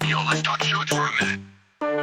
Yo, let's talk huge for a minute.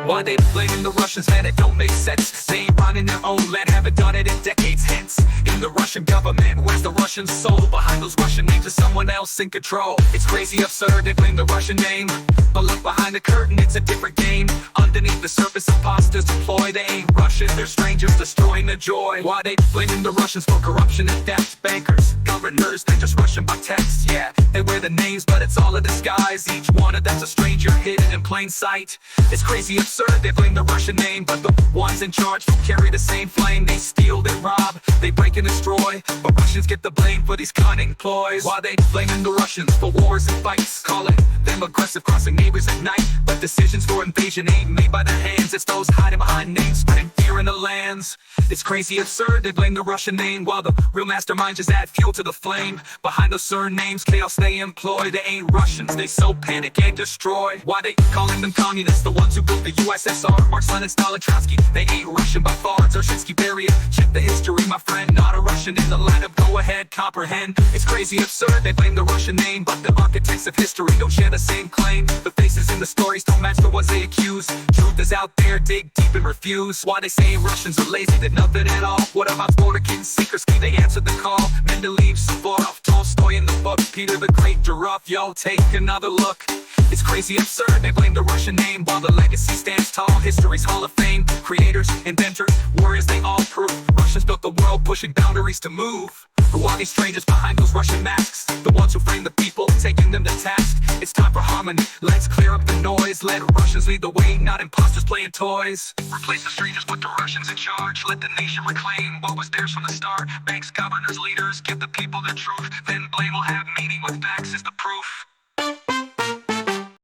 Why they blaming the Russians, man, it don't make sense. They ain't running their own land, haven't done it in decades hence. In the Russian government, where's the Russian soul? Behind those Russian names is someone else in control. It's crazy absurd, they blame the Russian name, but look behind the curtain, it's a different game. Underneath the surface, imposters deploy. They ain't Russian, they're strangers destroying the joy. Why they blaming the Russians for corruption and theft? Bankers, governors, they just Russian by text. Yeah, they wear the names, but it's all a disguise. Each one of them's a stranger hidden in plain sight. It's crazy absurd, they blame the Russian name, but the ones in charge don't carry the same flame. They steal, they rob, they break and destroy, but Russians get the blame for these cunning ploys. Why they blaming the Russians for wars and fights? Calling them aggressive, crossing neighbors at night, but decisions for invasion ain't made by their hands. It's those hiding behind names, spreading fear in the lands. It's crazy absurd, they blame the Russian name, while the real masterminds just add fuel to the flame. Behind those surnames, chaos they employ. They ain't Russians, they sow panic and destroy. Why they calling them communists, the ones who built the USSR? Marx, Lenin, Stalin, Trotsky, they ain't Russian by far. Dzerzhinsky, Beria, check the history, my friend. Not a Russian in the line of go ahead, comprehend. It's crazy absurd, they blame the Russian name, but the architects of history don't share the same claim. The faces in the stories don't match the ones they accuse. Truth is out there, dig deep and refuse. Why they saying Russians are lazy, did nothing at all? What about Zbornik, Sikorsky, they answered the call. Mendeleev, Suvorov, Tolstoy in the book, Peter the Great, Durov, yo, take another look. It's crazy absurd, they blame the Russian name, while the legacy stands tall. History's Hall of Fame, creators, inventors, warriors, they all prove Russians built the world, pushing boundaries to move. Who are these strangers behind those Russian masks? The ones who frame the people, taking them to task. It's time for harmony, let's clear up the noise. Let Russians lead the way, not imposters playing toys. Replace the strangers with the Russians in charge. Let the nation reclaim what was theirs from the start. Banks, governors, leaders, give the people the truth. Then blame will have meaning with facts as the proof.